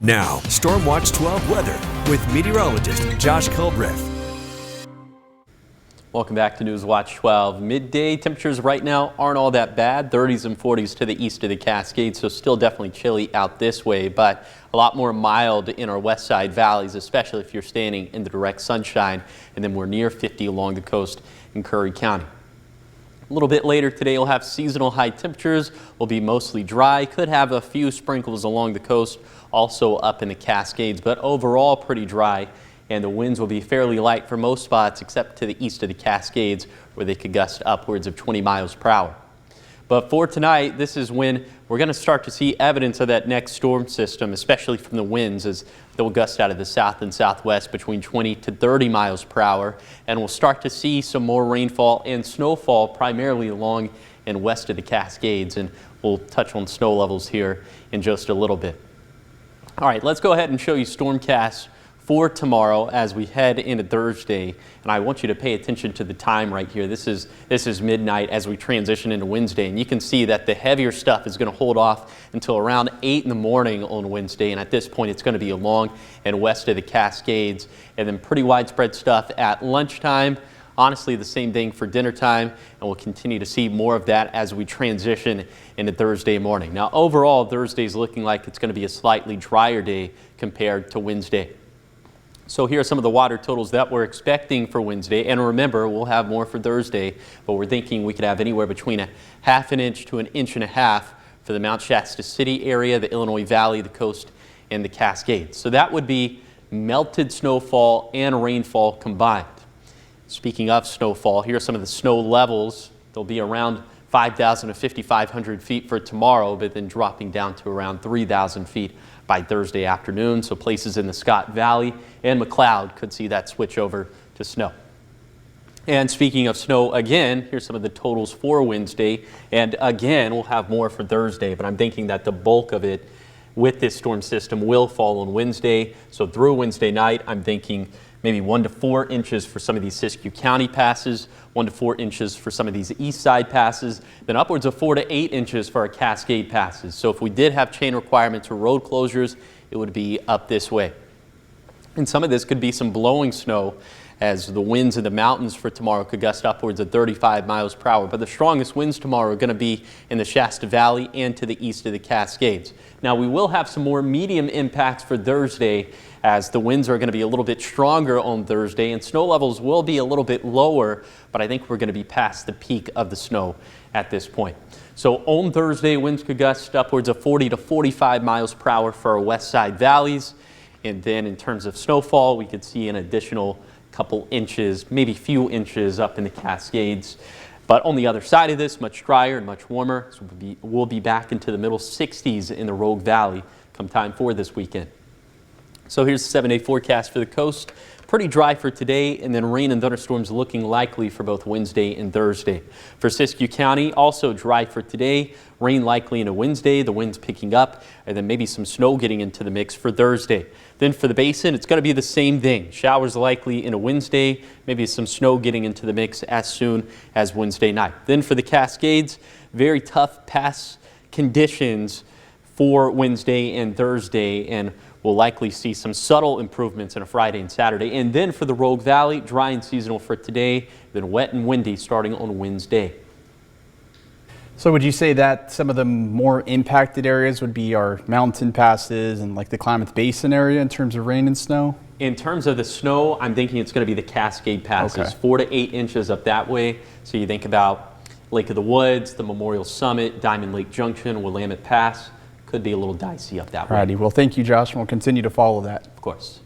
Now, Stormwatch 12 weather with meteorologist Josh Culbreth. Welcome back to Newswatch 12. Midday temperatures right now aren't all that bad, 30s and 40s to the east of the Cascades, so still definitely chilly out this way, but a lot more mild in our west side valleys, especially if you're standing in the direct sunshine, and then we're near 50 along the coast in Curry County. A little bit later today, we'll have seasonal high temperatures. Will be mostly dry. Could have a few sprinkles along the coast, also up in the Cascades, but overall pretty dry. And the winds will be fairly light for most spots except to the east of the Cascades, where they could gust upwards of 20 miles per hour. But for tonight, this is when we're going to start to see evidence of that next storm system, especially from the winds, as they'll gust out of the south and southwest between 20 to 30 miles per hour. And we'll start to see some more rainfall and snowfall primarily along and west of the Cascades. And we'll touch on snow levels here in just a little bit. All right, let's go ahead and show you Stormcast for tomorrow as we head into Thursday, and I want you to pay attention to the time right here. This is midnight as we transition into Wednesday, and you can see that the heavier stuff is going to hold off until around 8 in the morning on Wednesday, and at this point it's going to be along and west of the Cascades, and then pretty widespread stuff at lunchtime. Honestly, the same thing for dinner time, and we'll continue to see more of that as we transition into Thursday morning. Now, overall, Thursday's looking like it's going to be a slightly drier day compared to Wednesday. So here are some of the water totals that we're expecting for Wednesday. And remember, we'll have more for Thursday, but we're thinking we could have anywhere between a ½ inch to an inch and a half for the Mount Shasta City area, the Illinois Valley, the coast, and the Cascades. So that would be melted snowfall and rainfall combined. Speaking of snowfall, here are some of the snow levels. They'll be around 5,000 to 5,500 feet for tomorrow, but then dropping down to around 3,000 feet by Thursday afternoon. So places in the Scott Valley and McLeod could see that switch over to snow. And speaking of snow, again, here's some of the totals for Wednesday. And again, we'll have more for Thursday, but I'm thinking that the bulk of it with this storm system will fall on Wednesday. So through Wednesday night, I'm thinking maybe 1 to 4 inches for some of these Siskiyou County passes, 1 to 4 inches for some of these east side passes, then upwards of 4 to 8 inches for our Cascade passes. So if we did have chain requirements or road closures, it would be up this way. And some of this could be some blowing snow, as the winds in the mountains for tomorrow could gust upwards of 35 miles per hour. But the strongest winds tomorrow are going to be in the Shasta Valley and to the east of the Cascades. Now, we will have some more medium impacts for Thursday, as the winds are going to be a little bit stronger on Thursday, and snow levels will be a little bit lower, but I think we're going to be past the peak of the snow at this point. So on Thursday, winds could gust upwards of 40 to 45 miles per hour for our west side valleys. And then in terms of snowfall, we could see an additional couple inches, maybe few inches up in the Cascades. But on the other side of this, much drier and much warmer. So we'll be back into the middle 60s in the Rogue Valley come time for this weekend. So here's the 7-day forecast for the coast. Pretty dry for today, and then rain and thunderstorms looking likely for both Wednesday and Thursday. For Siskiyou County, also dry for today, rain likely into Wednesday, the winds picking up, and then maybe some snow getting into the mix for Thursday. Then for the basin, it's going to be the same thing. Showers likely into Wednesday, maybe some snow getting into the mix as soon as Wednesday night. Then for the Cascades, very tough pass conditions for Wednesday and Thursday, and we'll likely see some subtle improvements on a Friday and Saturday. And then for the Rogue Valley, dry and seasonal for today, then wet and windy starting on Wednesday. So would you say that some of the more impacted areas would be our mountain passes and like the Klamath Basin area in terms of rain and snow? In terms of the snow, I'm thinking it's going to be the Cascade passes, okay. 4 to 8 inches up that way. So you think about Lake of the Woods, the Memorial Summit, Diamond Lake Junction, Willamette Pass. Could be a little dicey up that way. Alrighty, well, thank you, Josh, and we'll continue to follow that. Of course.